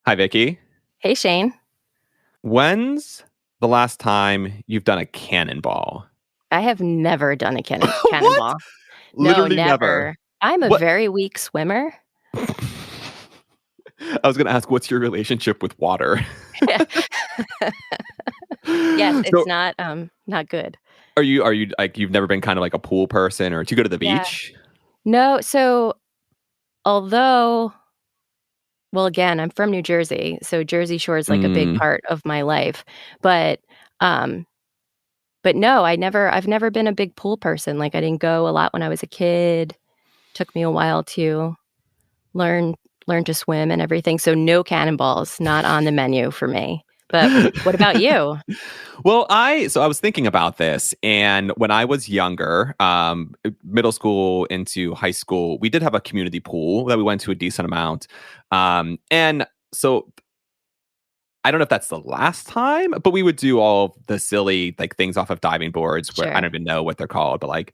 Hi, Vicky. Hey, Shane. When's the last time you've done a cannonball? I have never done a What? cannonball. No, Literally never. never. I'm a What? very weak swimmer. I was going to ask, what's your relationship with water? Yes, it's So, not good. are you like you've never been kind of like a pool person, or do you go to the Yeah. beach? No, so although, well, again, I'm from New Jersey, so Jersey Shore is like a big Mm, part of my life. But um but no, I've never been a big pool person. Like I didn't go a lot when I was a kid. Took me a while to learn learn to swim and everything. So no cannonballs, not on the menu for me. But what about you? Well, I was thinking about this, and when I was younger, middle school into high school, we did have a community pool that we went to a decent amount. And so I don't know if that's the last time, but we would do all the silly like things off of diving boards where I Sure. don't even know what they're called, but like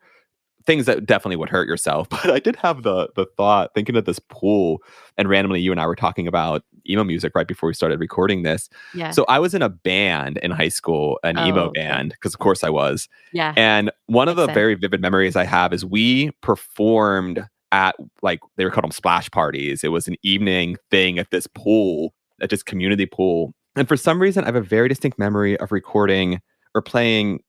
things that definitely would hurt yourself. But I did have the thought thinking of this pool, and randomly you and I were talking about emo music right before we started recording this. Yeah. So I was in a band in high school, an emo Oh, okay. band, because of course I was. Yeah, And one of makes the sense. very vivid memories I have is we performed at like they were called them splash parties. It was an evening thing at this pool, at this community pool. And for some reason, I have a very distinct memory of recording or playing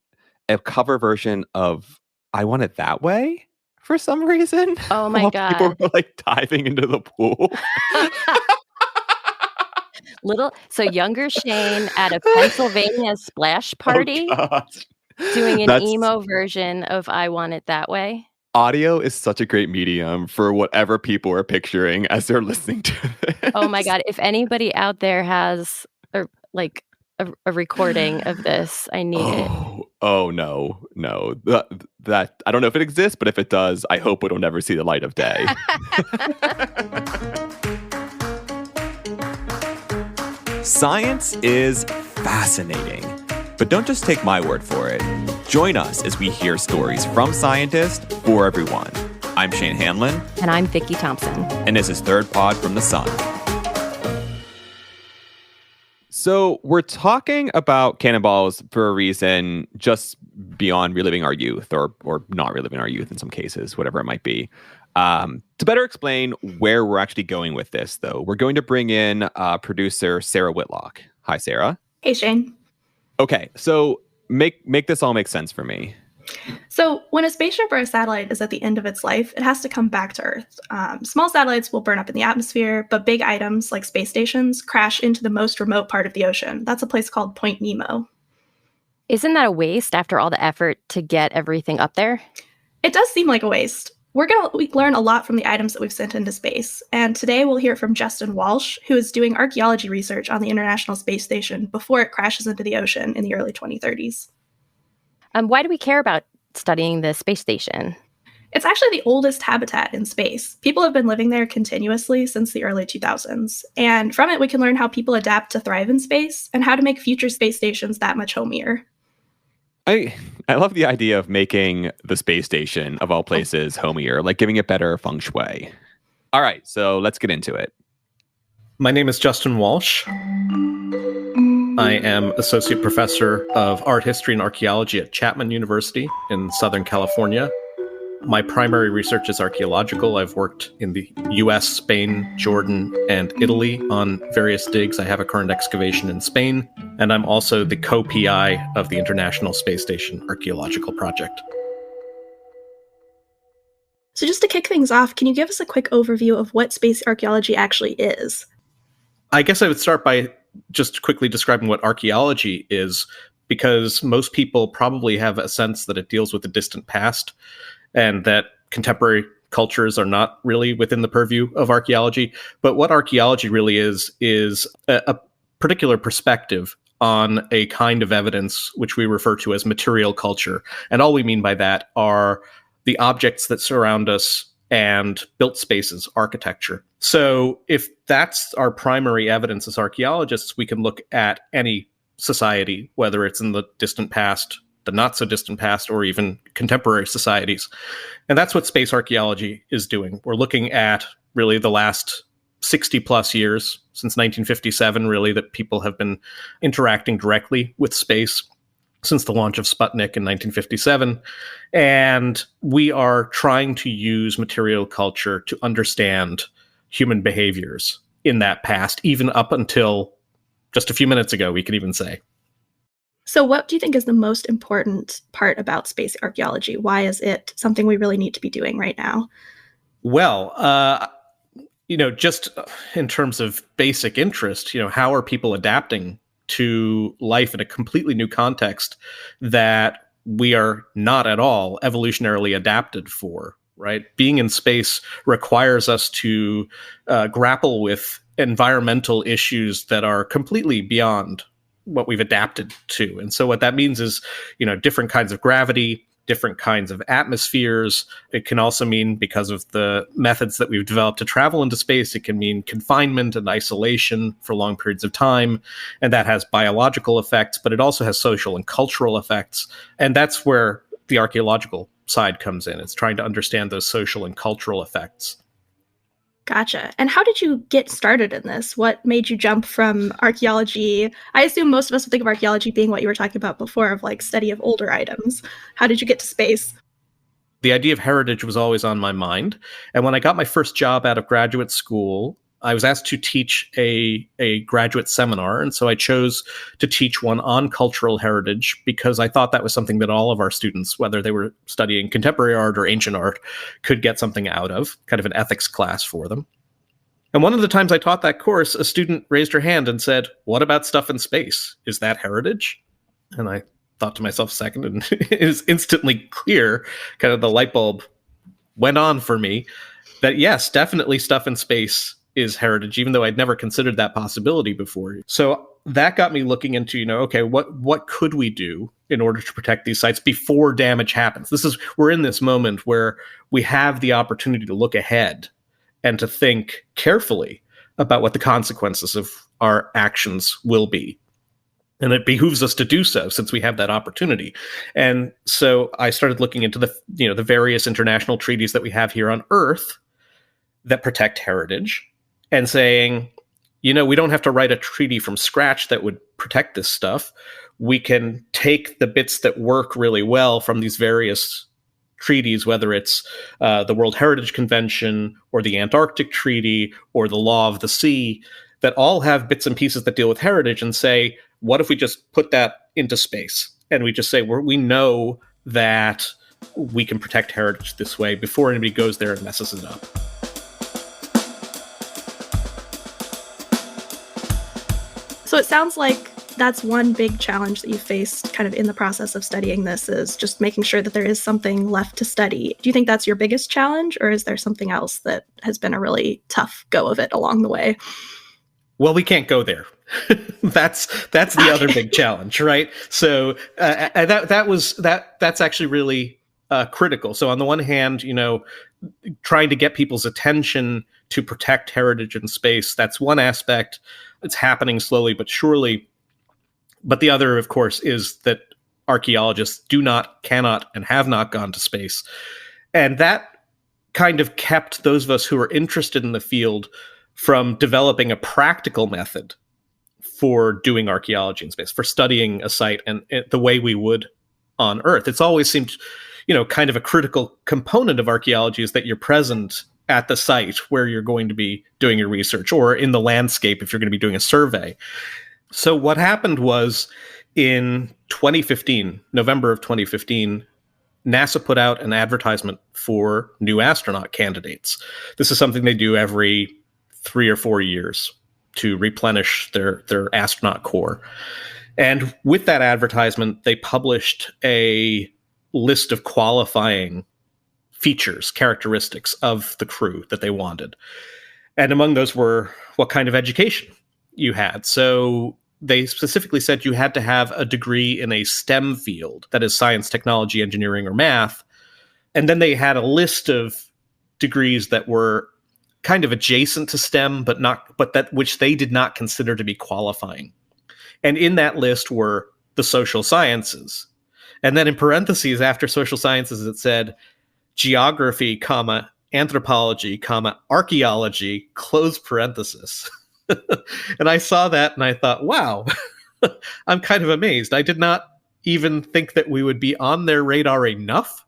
a cover version of I Want It That Way for some reason Oh my while people god. were like diving into the pool. So younger Shane at a Pennsylvania splash Oh party gosh. doing an That's emo version of I Want It That Way. audio is such a great medium for whatever people are picturing as they're listening to Oh my this. god, if anybody out there has like a recording of this, I need it. Oh no, no. That I don't know if it exists, but if it does, I hope it'll never see the light of day. Science is fascinating, but don't just take my word for it. Join us as we hear stories from scientists for everyone. I'm Shane Hanlon, And I'm Vicky Thompson. and this is Third Pod from the Sun. So we're talking about cannonballs for a reason, just beyond reliving our youth, or not reliving our youth in some cases, whatever it might be. To better explain where we're actually going with this, though, we're going to bring in producer Sara Whitlock. Hi, Sara. Hey, Shane. Okay, so make this all make sense for me. So when a spaceship or a satellite is at the end of its life, it has to come back to Earth. Small satellites will burn up in the atmosphere, but big items like space stations crash into the most remote part of the ocean. That's a place called Point Nemo. Isn't that a waste after all the effort to get everything up there? It does seem like a waste. We're going to learn a lot from the items that we've sent into space. And today we'll hear from Justin Walsh, who is doing archaeology research on the International Space Station before it crashes into the ocean in the early 2030s. Why do we care about studying the space station? It's actually the oldest habitat in space. People have been living there continuously since the early 2000s. And from it, we can learn how people adapt to thrive in space and how to make future space stations that much homier. I love the idea of making the space station, of all places, homier, like giving it better feng shui. All right, so let's get into it. My name is Justin Walsh. I am Associate Professor of Art History and Archaeology at Chapman University in Southern California. My primary research is archaeological. I've worked in the US, Spain, Jordan, and Italy on various digs. I have a current excavation in Spain, and I'm also the co-PI of the International Space Station Archaeological Project. So just to kick things off, can you give us a quick overview of what space archaeology actually is? I guess I would start by just quickly describing what archaeology is, because most people probably have a sense that it deals with the distant past and that contemporary cultures are not really within the purview of archaeology. But what archaeology really is a particular perspective on a kind of evidence which we refer to as material culture. And all we mean by that are the objects that surround us and built spaces, architecture. So if that's our primary evidence as archaeologists, we can look at any society, whether it's in the distant past, the not so distant past, or even contemporary societies. And that's what space archaeology is doing. We're looking at really the last 60 plus years, since 1957, really, that people have been interacting directly with space since the launch of Sputnik in 1957. And we are trying to use material culture to understand human behaviors in that past, even up until just a few minutes ago, we could even say. So what do you think is the most important part about space archaeology? Why is it something we really need to be doing right now? Well, just in terms of basic interest, how are people adapting to life in a completely new context that we are not at all evolutionarily adapted for, right? Being in space requires us to grapple with environmental issues that are completely beyond what we've adapted to. And so what that means is, different kinds of gravity, different kinds of atmospheres. It can also mean, because of the methods that we've developed to travel into space, it can mean confinement and isolation for long periods of time. And that has biological effects, but it also has social and cultural effects. And that's where the archaeological side comes in. It's trying to understand those social and cultural effects. Gotcha. And how did you get started in this? What made you jump from archaeology? I assume most of us would think of archaeology being what you were talking about before, of like study of older items. How did you get to space? The idea of heritage was always on my mind. And when I got my first job out of graduate school, I was asked to teach a graduate seminar. And so I chose to teach one on cultural heritage because I thought that was something that all of our students, whether they were studying contemporary art or ancient art, could get something out of, kind of an ethics class for them. And one of the times I taught that course, a student raised her hand and said, "What about stuff in space? Is that heritage?" And I thought to myself a second, and it was instantly clear, kind of the light bulb went on for me, that yes, definitely stuff in space is heritage, even though I'd never considered that possibility before. So that got me looking into, okay, what could we do in order to protect these sites before damage happens? We're in this moment where we have the opportunity to look ahead and to think carefully about what the consequences of our actions will be. And it behooves us to do so since we have that opportunity. And so I started looking into the various international treaties that we have here on Earth that protect heritage, and saying, we don't have to write a treaty from scratch that would protect this stuff. We can take the bits that work really well from these various treaties, whether it's the World Heritage Convention or the Antarctic Treaty or the Law of the Sea, that all have bits and pieces that deal with heritage, and say, what if we just put that into space? And we just say, we know that we can protect heritage this way before anybody goes there and messes it up. So it sounds like that's one big challenge that you faced kind of in the process of studying this, is just making sure that there is something left to study. Do you think that's your biggest challenge, or is there something else that has been a really tough go of it along the way? Well, we can't go there. That's the other big challenge, right? So that's actually really critical. So on the one hand, trying to get people's attention to protect heritage in space, that's one aspect. It's happening slowly but surely. But the other, of course, is that archaeologists cannot, and have not gone to space. And that kind of kept those of us who are interested in the field from developing a practical method for doing archaeology in space, for studying a site and the way we would on Earth. It's always seemed, kind of a critical component of archaeology is that you're present at the site where you're going to be doing your research, or in the landscape if you're going to be doing a survey. So what happened was, in 2015, November of 2015, NASA put out an advertisement for new astronaut candidates. This is something they do every 3 or 4 years to replenish their astronaut corps. And with that advertisement, they published a list of qualifying features, characteristics of the crew that they wanted. And among those were what kind of education you had. So they specifically said you had to have a degree in a STEM field, that is science, technology, engineering, or math. And then they had a list of degrees that were kind of adjacent to STEM, but that which they did not consider to be qualifying. And in that list were the social sciences. And then in parentheses after social sciences, it said geography, anthropology, comma, archaeology, close parenthesis. And I saw that and I thought, wow, I'm kind of amazed. I did not even think that we would be on their radar enough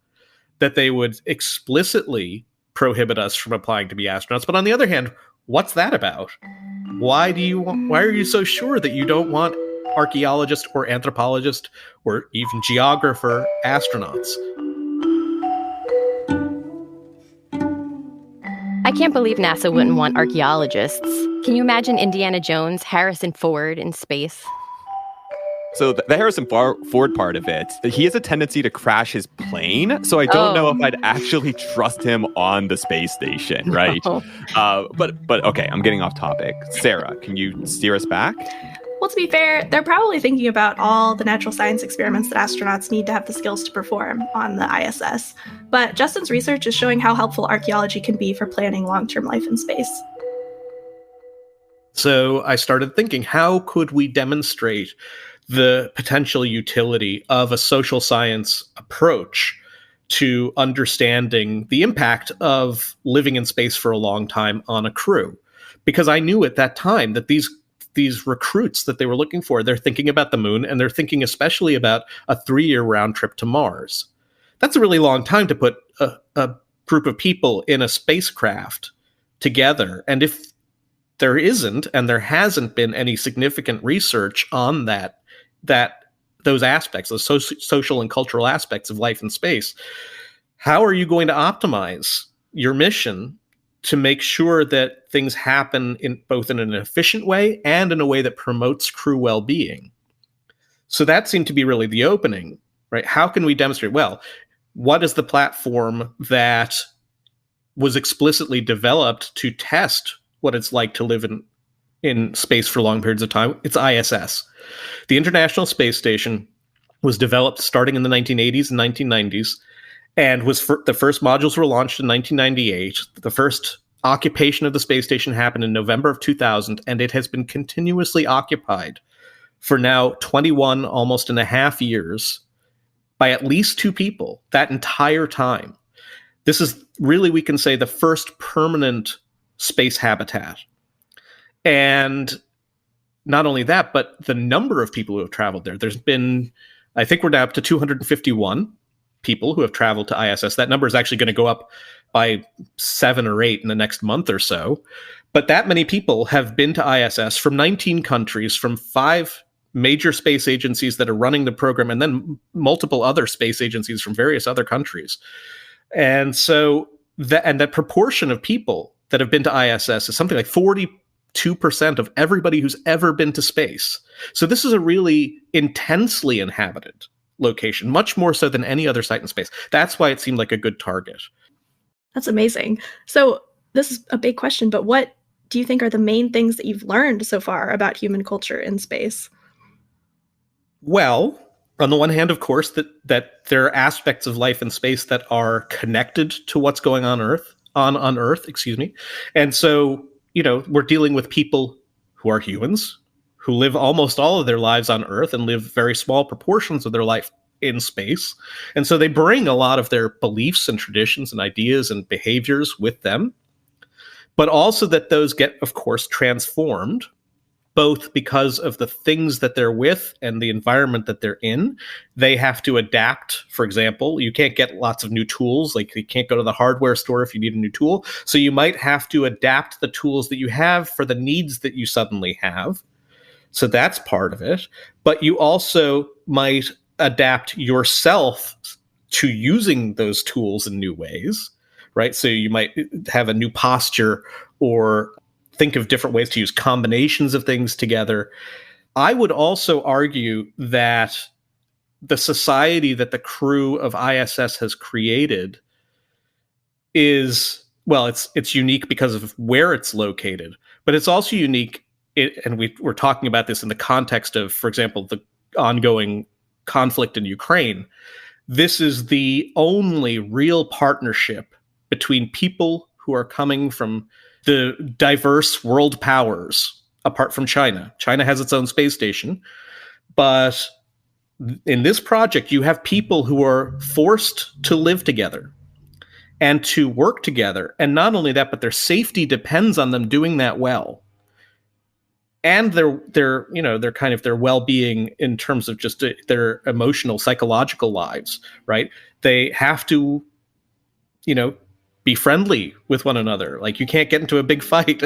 that they would explicitly prohibit us from applying to be astronauts. But on the other hand, what's that about? Why are you so sure that you don't want archaeologist or anthropologist or even geographer astronauts? I can't believe NASA wouldn't want archaeologists. Can you imagine Indiana Jones, Harrison Ford in space? So the Harrison Ford part of it, he has a tendency to crash his plane. So I don't know if I'd actually trust him on the space station, right? But okay, I'm getting off topic. Sarah, can you steer us back? Well, to be fair, they're probably thinking about all the natural science experiments that astronauts need to have the skills to perform on the ISS. But Justin's research is showing how helpful archaeology can be for planning long-term life in space. So I started thinking, how could we demonstrate the potential utility of a social science approach to understanding the impact of living in space for a long time on a crew? Because I knew at that time that these recruits that they were looking for, they're thinking about the moon, and they're thinking especially about a 3-year round trip to Mars. That's a really long time to put a group of people in a spacecraft together. And if there isn't, and there hasn't been any significant research on those aspects, those social and cultural aspects of life in space, how are you going to optimize your mission to make sure that things happen in both in an efficient way and in a way that promotes crew well-being? So that seemed to be really the opening, right? How can we demonstrate? Well, what is the platform that was explicitly developed to test what it's like to live in space for long periods of time? It's ISS. The International Space Station was developed starting in the 1980s and 1990s, and the first modules were launched in 1998. The first occupation of the space station happened in November of 2000, and it has been continuously occupied for now 21 almost and a half years by at least 2 people that entire time. This is really, we can say, the first permanent space habitat. And not only that, but the number of people who have traveled there. There's been, I think we're now up to 251 people who have traveled to ISS. That number is actually going to go up by 7 or 8 in the next month or so. But that many people have been to ISS from 19 countries, from 5 major space agencies that are running the program, and then multiple other space agencies from various other countries. And so that proportion of people that have been to ISS is something like 42% of everybody who's ever been to space. So this is a really intensely inhabited location, much more so than any other site in space. That's why it seemed like a good target. That's amazing. So this is a big question, but what do you think are the main things that you've learned so far about human culture in space? Well, on the one hand, of course, that there are aspects of life in space that are connected to what's going on Earth. And so, we're dealing with people who are humans, who live almost all of their lives on Earth and live very small proportions of their life in space. And so they bring a lot of their beliefs and traditions and ideas and behaviors with them, but also that those get, of course, transformed, both because of the things that they're with and the environment that they're in. They have to adapt. For example, you can't get lots of new tools. Like, you can't go to the hardware store if you need a new tool. So you might have to adapt the tools that you have for the needs that you suddenly have. So that's part of it. But you also might adapt yourself to using those tools in new ways, right? So you might have a new posture or think of different ways to use combinations of things together. I would also argue that the society that the crew of ISS has created is, well, it's unique because of where it's located, but it's also unique, and we're talking about this in the context of, for example, the ongoing conflict in Ukraine. This is the only real partnership between people who are coming from the diverse world powers, apart from China. China has its own space station. But in this project, you have people who are forced to live together. and to work together. And not only that, but their safety depends on them doing that well. And their kind of their well-being in terms of just their emotional, psychological lives, right? They have to, be friendly with one another. Like, you can't get into a big fight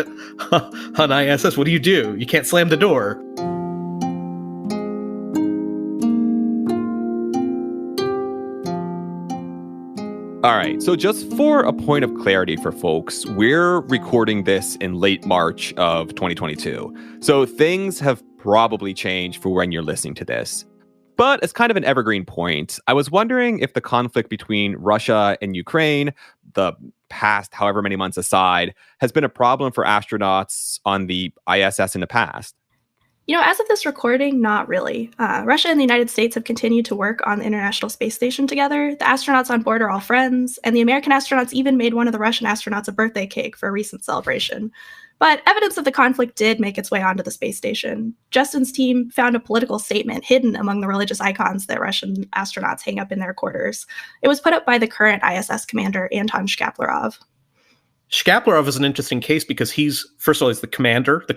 on ISS. What do? You can't slam the door. All right, so just for a point of clarity for folks, we're recording this in late March of 2022. So things have probably changed for when you're listening to this. But as kind of an evergreen point, I was wondering if the conflict between Russia and Ukraine, the past however many months aside, has been a problem for astronauts on the ISS in the past. As of this recording, not really. Russia and the United States have continued to work on the International Space Station together. The astronauts on board are all friends, and the American astronauts even made one of the Russian astronauts a birthday cake for a recent celebration. But evidence of the conflict did make its way onto the space station. Justin's team found a political statement hidden among the religious icons that Russian astronauts hang up in their quarters. It was put up by the current ISS commander, Anton Shkaplerov. Shkaplerov is an interesting case because he's the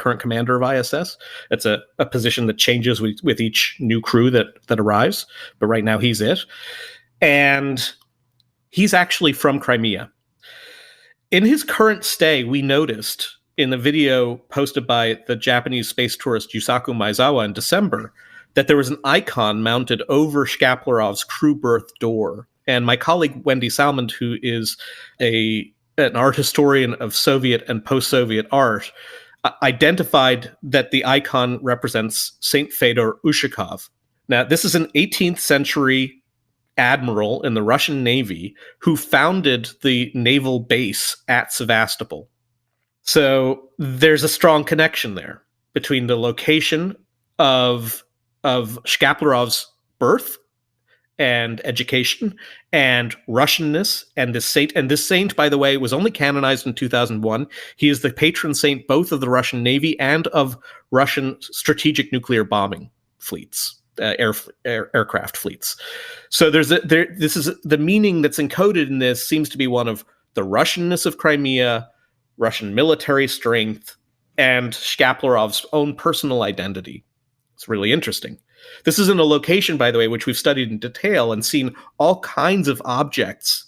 current commander of ISS. It's a position that changes with each new crew that arrives, but right now he's it. And he's actually from Crimea. In his current stay, we noticed in the video posted by the Japanese space tourist Yusaku Maezawa in December that there was an icon mounted over Shkaplerov's crew berth door. And my colleague Wendy Salmond, who is an art historian of Soviet and post-Soviet art, identified that the icon represents Saint Fedor Ushakov. Now, this is an 18th century admiral in the Russian Navy who founded the naval base at Sevastopol. So there's a strong connection there between the location of Shkaplerov's birth and education and Russianness and this saint. And this saint, by the way, was only canonized in 2001. He is the patron saint both of the Russian Navy and of Russian strategic nuclear bombing fleets, aircraft fleets. So this is the meaning that's encoded in this seems to be one of the Russianness of Crimea, Russian military strength, and Shkaplerov's own personal identity. It's really interesting. This is in a location, by the way, which we've studied in detail and seen all kinds of objects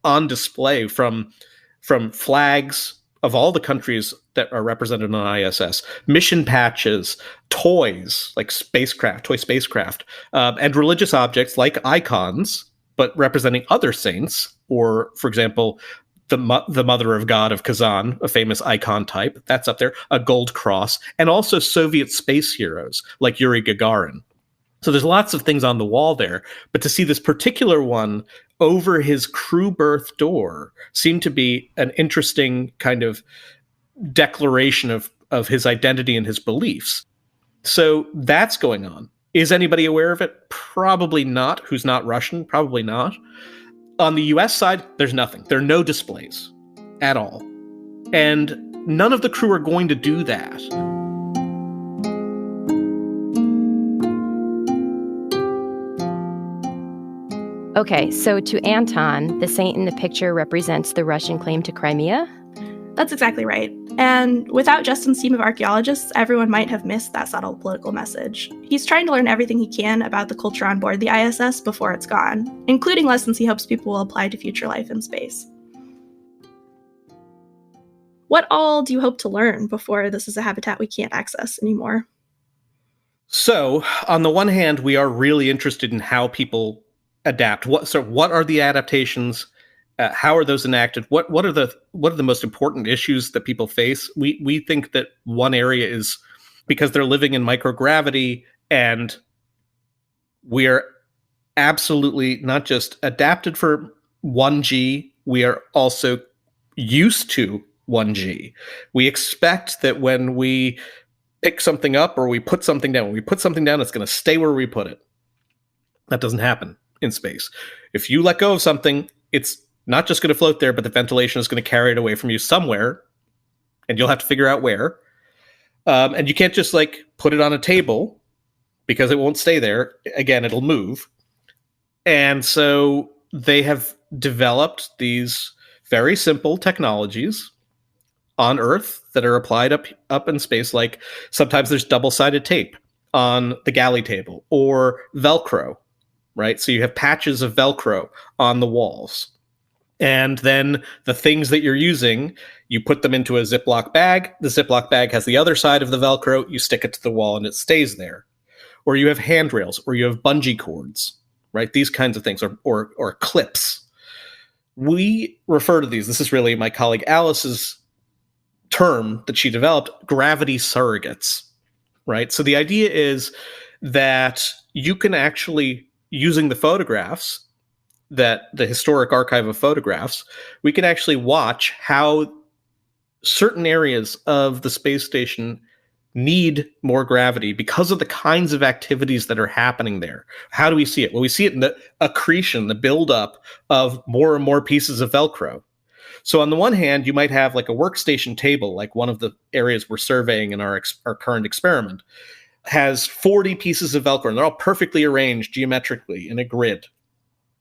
on display from flags of all the countries that are represented on ISS, mission patches, toys like toy spacecraft, and religious objects like icons, but representing other saints, or, for example, the Mother of God of Kazan, a famous icon type, that's up there, a gold cross, and also Soviet space heroes like Yuri Gagarin. So there's lots of things on the wall there, but to see this particular one over his crew berth door seemed to be an interesting kind of declaration of his identity and his beliefs. So that's going on. Is anybody aware of it? Probably not. Who's not Russian? Probably not. On the US side, there's nothing. There are no displays at all. And none of the crew are going to do that. Okay, so to Anton, the saint in the picture represents the Russian claim to Crimea? That's exactly right. And without Justin's team of archaeologists, everyone might have missed that subtle political message. He's trying to learn everything he can about the culture on board the ISS before it's gone, including lessons he hopes people will apply to future life in space. What all do you hope to learn before this is a habitat we can't access anymore? So, on the one hand, we are really interested in how people adapt. What are the adaptations? How are those enacted? What are the most important issues that people face? We think that one area is because they're living in microgravity, and we are absolutely not just adapted for 1G, we are also used to 1G. We expect that when we pick something up or we put something down, it's going to stay where we put it. That doesn't happen in space. If you let go of something, it's not just going to float there, but the ventilation is going to carry it away from you somewhere, and you'll have to figure out where. And you can't just put it on a table because it won't stay there. Again, it'll move. And so they have developed these very simple technologies on Earth that are applied up in space. Like sometimes there's double-sided tape on the galley table, or Velcro, right? So you have patches of Velcro on the walls. And then the things that you're using, you put them into a Ziploc bag. The Ziploc bag has the other side of the Velcro. You stick it to the wall and it stays there. Or you have handrails, or you have bungee cords, right? These kinds of things, or clips. We refer to these, this is really my colleague Alice's term that she developed, gravity surrogates, right? So the idea is that you can actually, using the photographs, that the historic archive of photographs, we can actually watch how certain areas of the space station need more gravity because of the kinds of activities that are happening there. How do we see it? Well, we see it in the accretion, the buildup of more and more pieces of Velcro. So on the one hand, you might have like a workstation table, like one of the areas we're surveying in our current experiment, has 40 pieces of Velcro, and they're all perfectly arranged geometrically in a grid.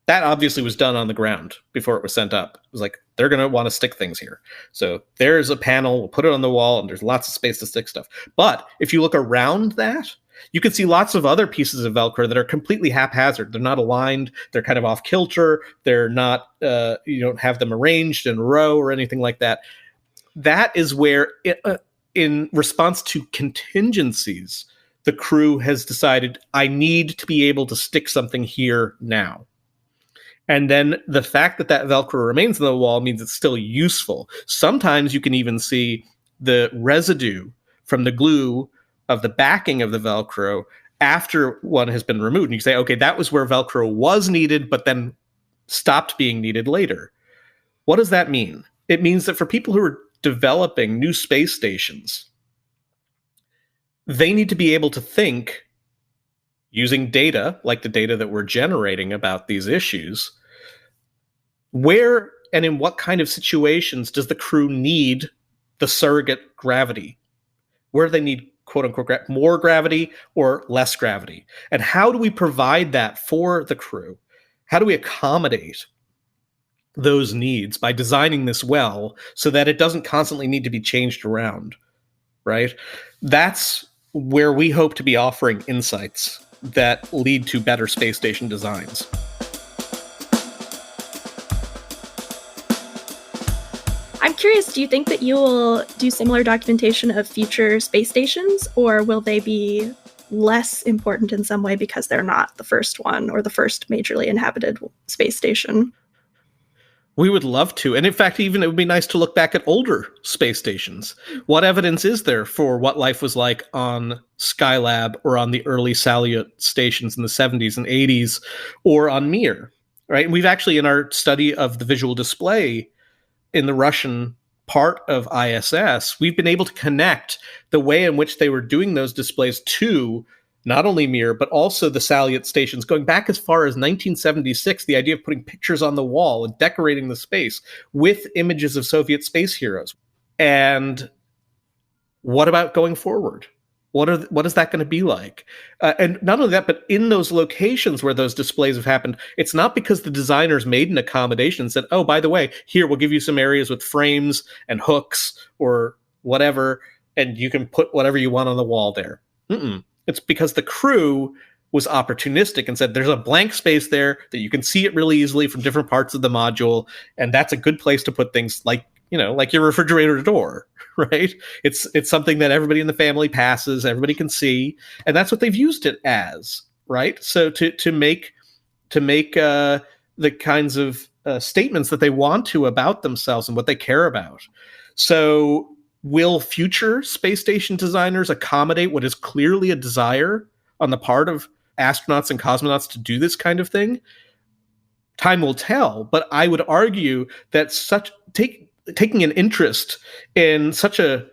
That obviously was done on the ground before it was sent up. It was like, they're going to want to stick things here. So there's a panel, we'll put it on the wall, and there's lots of space to stick stuff. But if you look around that, you can see lots of other pieces of Velcro that are completely haphazard. They're not aligned. They're kind of off kilter. They're not, you don't have them arranged in a row or anything like that. That is where, in response to contingencies, the crew has decided, I need to be able to stick something here now. And then the fact that that Velcro remains on the wall means it's still useful. Sometimes you can even see the residue from the glue of the backing of the Velcro after one has been removed. And you say, okay, that was where Velcro was needed, but then stopped being needed later. What does that mean? It means that for people who are developing new space stations, they need to be able to think using data, like the data that we're generating about these issues, where and in what kind of situations does the crew need the surrogate gravity? Where do they need, quote unquote, more gravity or less gravity? And how do we provide that for the crew? How do we accommodate those needs by designing this well so that it doesn't constantly need to be changed around, right? That's where we hope to be offering insights that lead to better space station designs. I'm curious, do you think that you will do similar documentation of future space stations, or will they be less important in some way because they're not the first one or the first majorly inhabited space station? We would love to. And in fact, even it would be nice to look back at older space stations. What evidence is there for what life was like on Skylab or on the early Salyut stations in the 70s and 80s or on Mir, right? And we've actually, in our study of the visual display in the Russian part of ISS, we've been able to connect the way in which they were doing those displays to not only Mir, but also the Salyut stations, going back as far as 1976, the idea of putting pictures on the wall and decorating the space with images of Soviet space heroes. And what about going forward? What is that going to be like? And not only that, but in those locations where those displays have happened, it's not because the designers made an accommodation and said, oh, by the way, here, we'll give you some areas with frames and hooks or whatever, and you can put whatever you want on the wall there. It's because the crew was opportunistic and said, there's a blank space there that you can see it really easily from different parts of the module. And that's a good place to put things like, you know, like your refrigerator door, right? It's something that everybody in the family passes, everybody can see. And that's what they've used it as, right? So to make the kinds of statements that they want to about themselves and what they care about. So will future space station designers accommodate what is clearly a desire on the part of astronauts and cosmonauts to do this kind of thing? Time will tell, but I would argue that taking an interest in such a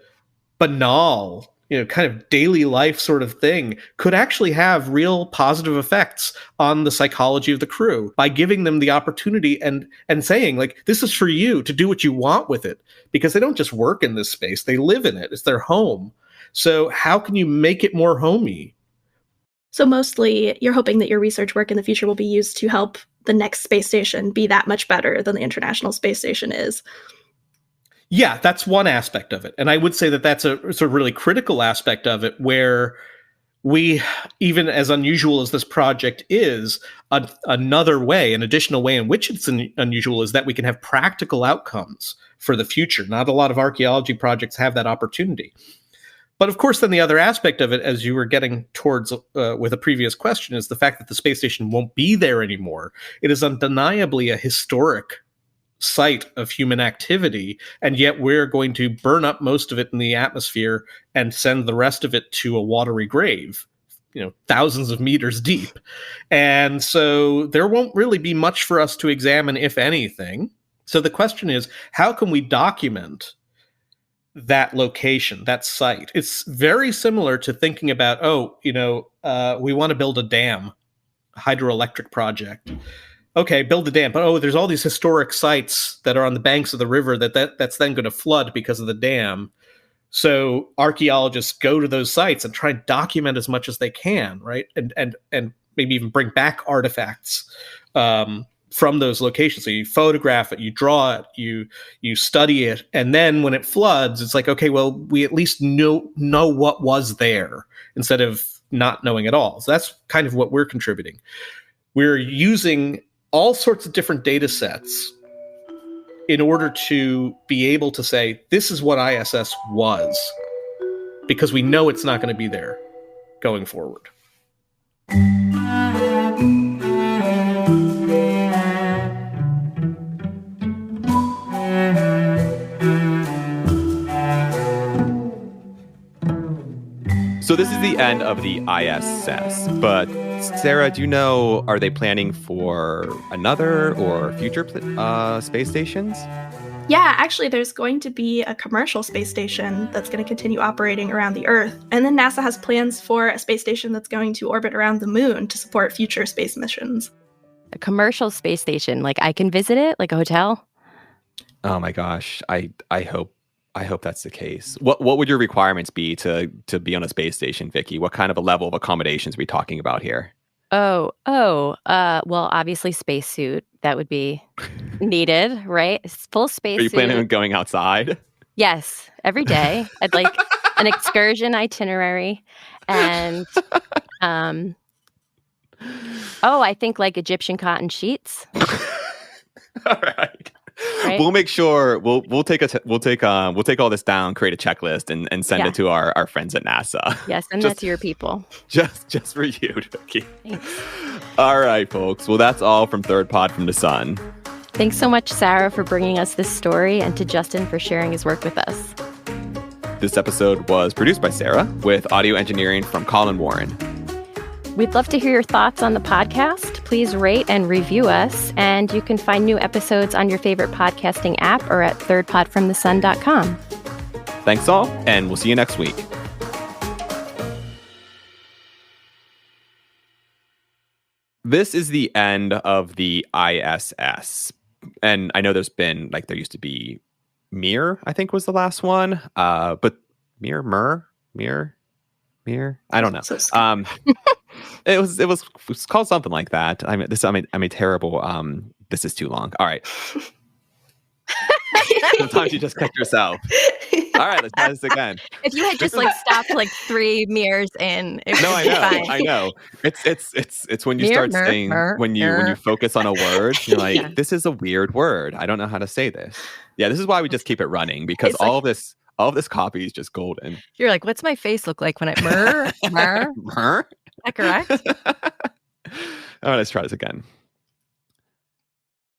banal, kind of daily life sort of thing could actually have real positive effects on the psychology of the crew by giving them the opportunity and saying, like, this is for you to do what you want with it, because they don't just work in this space, they live in it. It's their home. So how can you make it more homey? So mostly you're hoping that your research work in the future will be used to help the next space station be that much better than the International Space Station is. Yeah, that's one aspect of it. And I would say that that's a sort of really critical aspect of it, where we, even as unusual as this project is, another way, an additional way in which it's unusual is that we can have practical outcomes for the future. Not a lot of archaeology projects have that opportunity. But of course, then the other aspect of it, as you were getting towards with a previous question, is the fact that the space station won't be there anymore. It is undeniably a historic site of human activity, and yet we're going to burn up most of it in the atmosphere and send the rest of it to a watery grave, thousands of meters deep. And so there won't really be much for us to examine, if anything. So the question is, how can we document that location, that site? It's very similar to thinking about, we want to build a dam, hydroelectric project. Okay, build the dam, but there's all these historic sites that are on the banks of the river that's then going to flood because of the dam. So archaeologists go to those sites and try and document as much as they can, right? And maybe even bring back artifacts from those locations. So you photograph it, you draw it, you study it, and then when it floods, it's like, okay, well, we at least know what was there instead of not knowing at all. So that's kind of what we're contributing. We're using all sorts of different data sets in order to be able to say, this is what ISS was, because we know it's not going to be there going forward. So this is the end of the ISS, but Sara, do you know, are they planning for another or future space stations? Yeah, actually, there's going to be a commercial space station that's going to continue operating around the Earth. And then NASA has plans for a space station that's going to orbit around the moon to support future space missions. A commercial space station, like I can visit it, like a hotel? Oh my gosh, I hope that's the case. What would your requirements be to be on a space station, Vicky? What kind of a level of accommodations are we talking about here? Well, obviously spacesuit, that would be needed, right? Full spacesuit. Are you planning on going outside? Yes, every day. I'd like an excursion itinerary, and I think like Egyptian cotton sheets. All right. Right? We'll make sure we'll take all this down, create a checklist, and send it to our friends at NASA. Yes, and that's your people. Just for you, Vicky. Thanks. All right, folks. Well, that's all from Third Pod from the Sun. Thanks so much, Sara, for bringing us this story, and to Justin for sharing his work with us. This episode was produced by Sara, with audio engineering from Collin Warren. We'd love to hear your thoughts on the podcast. Please rate and review us, and you can find new episodes on your favorite podcasting app or at thirdpodfromthesun.com. Thanks all, and we'll see you next week. This is the end of the ISS. And I know there used to be Mir, I think was the last one. But Mir, I don't know. So it was called something like that. I'm a terrible. This is too long. All right. Sometimes you just catch yourself. All right, let's try this again. If you had just stopped 3 mirrors in, it would I be know, fine. I know. It's when you start saying when you focus on a word, you're like, this is a weird word. I don't know how to say this. Yeah, this is why we just keep it running, because all of this copy is just golden. You're like, what's my face look like when I murr? Murr? Is that correct? All right, let's try this again.